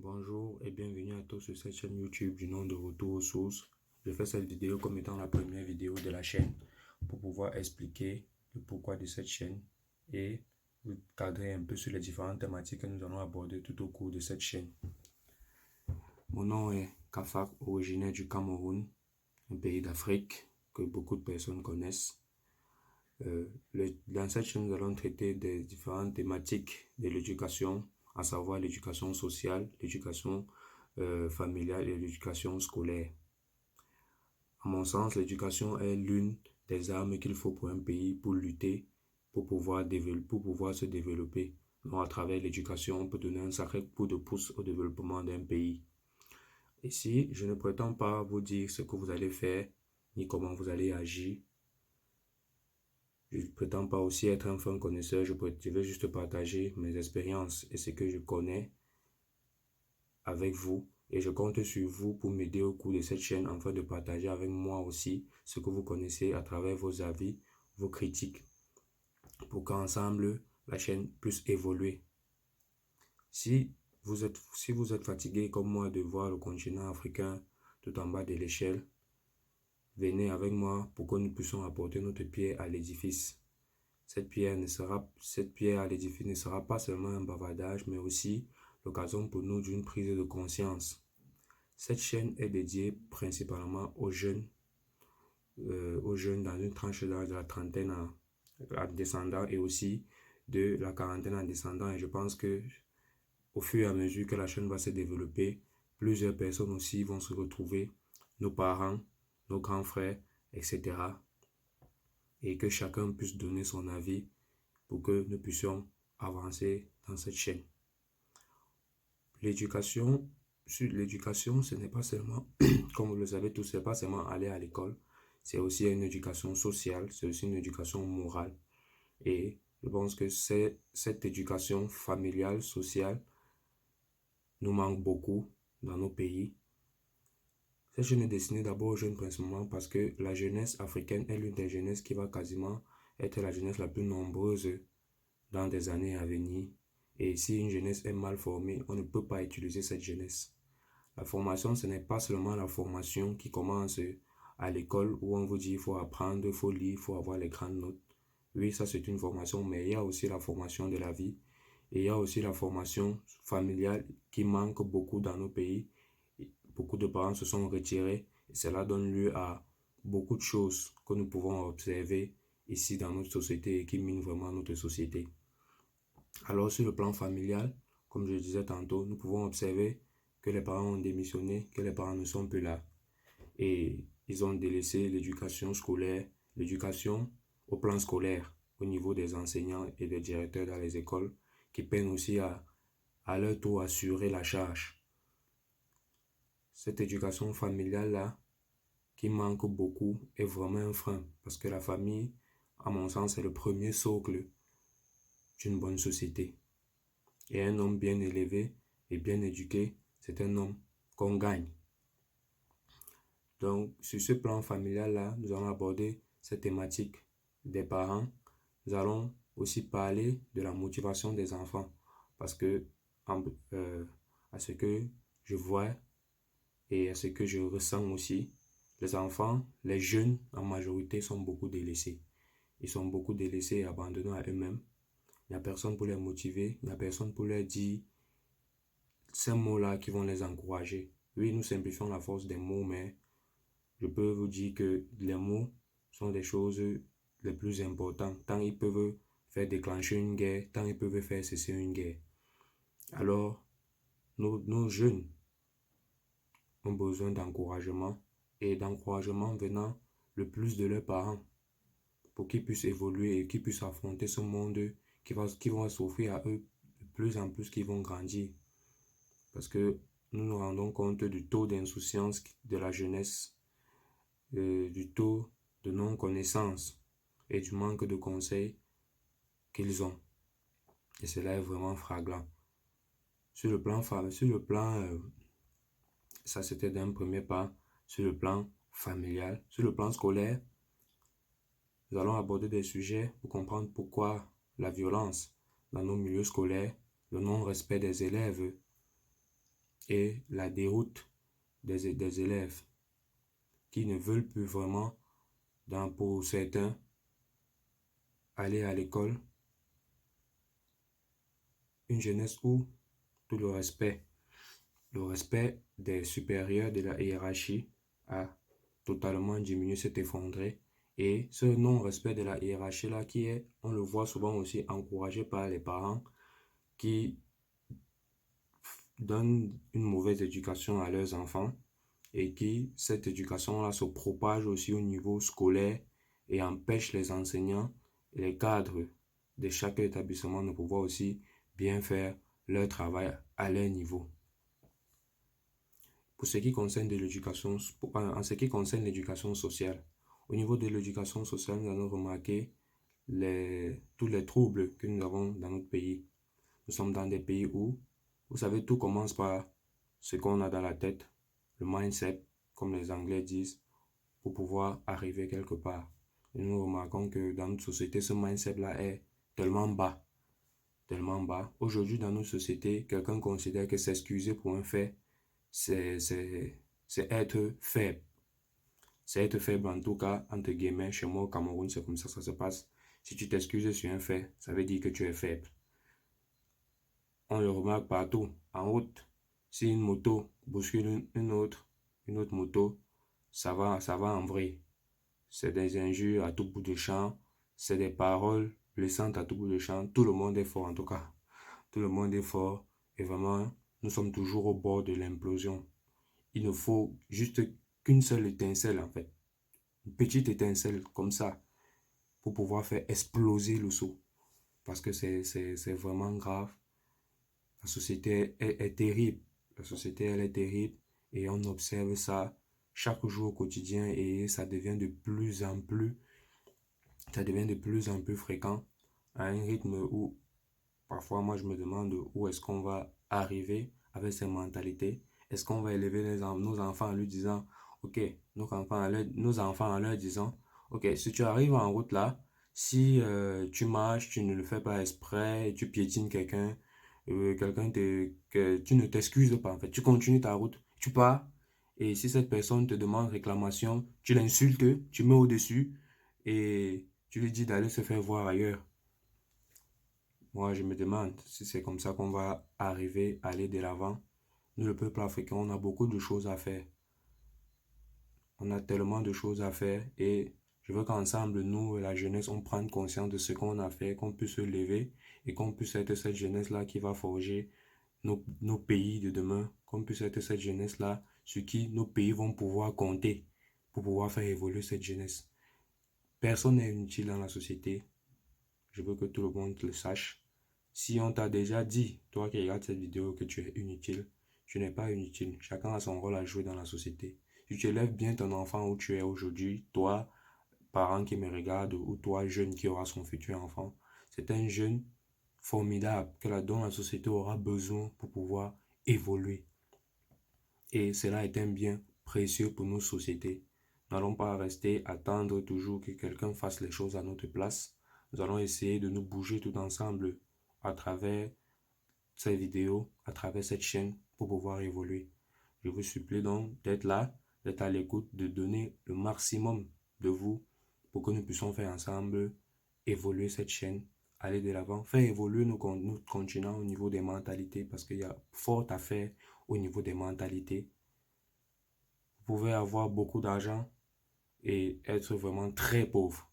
Bonjour et bienvenue à tous sur cette chaîne YouTube du nom de Retour aux sources. Je fais cette vidéo comme étant la première vidéo de la chaîne pour pouvoir expliquer le pourquoi de cette chaîne et vous cadrer un peu sur les différentes thématiques que nous allons aborder tout au cours de cette chaîne. Mon nom est Kafak, originaire du Cameroun, un pays d'Afrique que beaucoup de personnes connaissent. Dans cette chaîne, nous allons traiter des différentes thématiques de l'éducation, à savoir l'éducation sociale, l'éducation familiale et l'éducation scolaire. À mon sens, l'éducation est l'une des armes qu'il faut pour un pays pour lutter, pour pouvoir se développer. Donc, à travers l'éducation, on peut donner un sacré coup de pouce au développement d'un pays. Ici, je ne prétends pas vous dire ce que vous allez faire, ni comment vous allez agir. Je ne prétends pas aussi être un fin connaisseur, je vais juste partager mes expériences et ce que je connais avec vous. Et je compte sur vous pour m'aider au cours de cette chaîne afin de partager avec moi aussi ce que vous connaissez à travers vos avis, vos critiques, pour qu'ensemble la chaîne puisse évoluer. Si vous êtes fatigué comme moi de voir le continent africain tout en bas de l'échelle, venez avec moi pour que nous puissions apporter notre pierre à l'édifice. Cette pierre à l'édifice ne sera pas seulement un bavardage, mais aussi l'occasion pour nous d'une prise de conscience. Cette chaîne est dédiée principalement aux jeunes dans une tranche d'âge de la trentaine en descendant et aussi de la quarantaine en descendant. Et je pense que au fur et à mesure que la chaîne va se développer, plusieurs personnes aussi vont se retrouver, nos parents, nos grands frères, etc. Et que chacun puisse donner son avis pour que nous puissions avancer dans cette chaîne. L'éducation, ce n'est pas seulement, comme vous le savez tous, ce n'est pas seulement aller à l'école, c'est aussi une éducation sociale, c'est aussi une éducation morale. Et je pense que cette éducation familiale, sociale, nous manque beaucoup dans nos pays. Cette chaîne est destinée d'abord aux jeunes principalement parce que la jeunesse africaine est l'une des jeunesses qui va quasiment être la jeunesse la plus nombreuse dans des années à venir. Et si une jeunesse est mal formée, on ne peut pas utiliser cette jeunesse. La formation, ce n'est pas seulement la formation qui commence à l'école où on vous dit il faut apprendre, il faut lire, il faut avoir les grandes notes. Oui, ça c'est une formation, mais il y a aussi la formation de la vie. Et il y a aussi la formation familiale qui manque beaucoup dans nos pays. Beaucoup de parents se sont retirés et cela donne lieu à beaucoup de choses que nous pouvons observer ici dans notre société et qui minent vraiment notre société. Alors sur le plan familial, comme je disais tantôt, nous pouvons observer que les parents ont démissionné, que les parents ne sont plus là. Et ils ont délaissé l'éducation scolaire, l'éducation au plan scolaire, au niveau des enseignants et des directeurs dans les écoles, qui peinent aussi à leur tour assurer la charge. Cette éducation familiale-là, qui manque beaucoup, est vraiment un frein, parce que la famille, à mon sens, est le premier socle d'une bonne société. Et un homme bien élevé et bien éduqué, c'est un homme qu'on gagne. Donc, sur ce plan familial-là, nous allons aborder cette thématique des parents. Nous allons aussi parler de la motivation des enfants, parce que à ce que je vois et à ce que je ressens aussi, les enfants, les jeunes en majorité sont beaucoup délaissés. Ils sont beaucoup délaissés et abandonnés à eux-mêmes. Il n'y a personne pour les motiver, il n'y a personne pour leur dire ces mots-là qui vont les encourager. Oui, nous simplifions la force des mots, mais je peux vous dire que les mots sont des choses les plus importantes. Tant ils peuvent faire déclencher une guerre, tant ils peuvent faire cesser une guerre. Alors, nos jeunes ont besoin d'encouragement et d'encouragement venant le plus de leurs parents pour qu'ils puissent évoluer et qu'ils puissent affronter ce monde qui va s'offrir à eux de plus en plus qu'ils vont grandir. Parce que nous nous rendons compte du taux d'insouciance de la jeunesse, du taux de non-connaissance et du manque de conseils qu'ils ont. Et cela est vraiment flagrant. Sur le plan, ça c'était d'un premier pas, sur le plan familial. Sur le plan scolaire, nous allons aborder des sujets pour comprendre pourquoi la violence dans nos milieux scolaires, le non-respect des élèves et la déroute des élèves qui ne veulent plus vraiment, pour certains, aller à l'école. Une jeunesse où tout le respect des supérieurs de la hiérarchie a totalement diminué, s'est effondré. Et ce non-respect de la hiérarchie-là qui est, on le voit souvent aussi, encouragé par les parents qui donnent une mauvaise éducation à leurs enfants et qui, cette éducation-là se propage aussi au niveau scolaire et empêche les enseignants et les cadres de chaque établissement de pouvoir aussi bien faire leur travail à leur niveau. Pour ce qui concerne de l'éducation, en ce qui concerne l'éducation sociale, au niveau de l'éducation sociale, nous allons remarquer tous les troubles que nous avons dans notre pays. Nous sommes dans des pays où, vous savez, tout commence par ce qu'on a dans la tête, le mindset, comme les Anglais disent, pour pouvoir arriver quelque part. Et nous remarquons que dans notre société, ce mindset-là est tellement bas, tellement bas. Aujourd'hui, dans notre société, quelqu'un considère que s'excuser pour un fait, c'est être faible. C'est être faible, en tout cas, entre guillemets, chez moi au Cameroun, c'est comme ça que ça se passe. Si tu t'excuses sur un fait, ça veut dire que tu es faible. On le remarque partout, en route. Si une moto bouscule une autre moto, ça va en vrille. C'est des injures à tout bout de champ, c'est des paroles blessantes à tout bout de champ. Tout le monde est fort, en tout cas. Tout le monde est fort et vraiment, nous sommes toujours au bord de l'implosion. Il ne faut juste qu'une seule étincelle, en fait. Une petite étincelle comme ça pour pouvoir faire exploser le seau. Parce que c'est vraiment grave. La société est terrible. La société, elle est terrible et on observe ça chaque jour au quotidien et ça devient de plus en plus, fréquent à un rythme où parfois moi je me demande où est-ce qu'on va arriver avec ces mentalités. Est-ce qu'on va élever nos enfants en lui disant, ok, nos enfants en leur disant, ok, si tu arrives en route là, si tu marches, tu ne le fais pas exprès, et tu piétines quelqu'un, que tu ne t'excuses pas en fait, tu continues ta route, tu pars, et si cette personne te demande réclamation, tu l'insultes, tu mets au-dessus, et tu lui dis d'aller se faire voir ailleurs. Moi, je me demande si c'est comme ça qu'on va arriver à aller de l'avant. Nous, le peuple africain, on a beaucoup de choses à faire. On a tellement de choses à faire et je veux qu'ensemble, nous, la jeunesse, on prenne conscience de ce qu'on a fait, qu'on puisse se lever et qu'on puisse être cette jeunesse-là qui va forger nos pays de demain, qu'on puisse être cette jeunesse-là sur qui nos pays vont pouvoir compter pour pouvoir faire évoluer cette jeunesse. Personne n'est inutile dans la société. Je veux que tout le monde le sache. Si on t'a déjà dit, toi qui regardes cette vidéo, que tu es inutile, tu n'es pas inutile. Chacun a son rôle à jouer dans la société. Si tu élèves bien ton enfant où tu es aujourd'hui, toi, parent qui me regarde, ou toi, jeune qui aura son futur enfant, c'est un jeune formidable dont la société aura besoin pour pouvoir évoluer. Et cela est un bien précieux pour nos sociétés. Nous n'allons pas rester attendre toujours que quelqu'un fasse les choses à notre place. Nous allons essayer de nous bouger tout ensemble à travers ces vidéos, à travers cette chaîne pour pouvoir évoluer. Je vous supplie donc d'être là, d'être à l'écoute, de donner le maximum de vous pour que nous puissions faire ensemble évoluer cette chaîne, aller de l'avant, faire évoluer notre continent au niveau des mentalités parce qu'il y a fort à faire au niveau des mentalités. Vous pouvez avoir beaucoup d'argent et être vraiment très pauvre.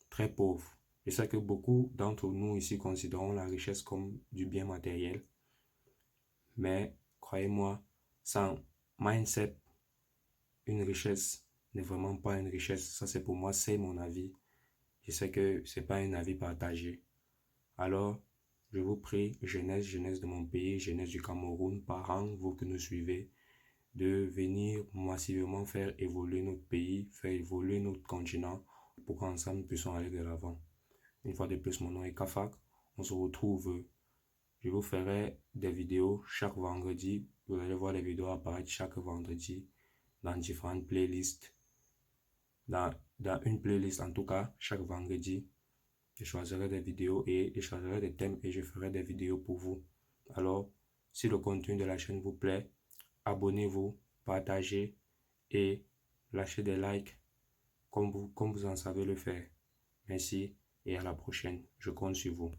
Très pauvre. Je sais que beaucoup d'entre nous ici considérons la richesse comme du bien matériel. Mais croyez-moi, sans mindset, une richesse n'est vraiment pas une richesse. Ça, c'est pour moi, c'est mon avis. Je sais que c'est pas un avis partagé. Alors, je vous prie, jeunesse de mon pays, jeunesse du Cameroun, parents, vous que nous suivez, de venir massivement faire évoluer notre pays, faire évoluer notre continent pour qu'ensemble nous puissions aller de l'avant. Une fois de plus, mon nom est Kafak. On se retrouve. Je vous ferai des vidéos chaque vendredi. Vous allez voir les vidéos apparaître chaque vendredi dans différentes playlists. Dans une playlist en tout cas, chaque vendredi, je choisirai des vidéos et je choisirai des thèmes et je ferai des vidéos pour vous. Alors, si le contenu de la chaîne vous plaît, abonnez-vous, partagez et lâchez des likes comme vous en savez le faire. Merci et à la prochaine. Je compte sur vous.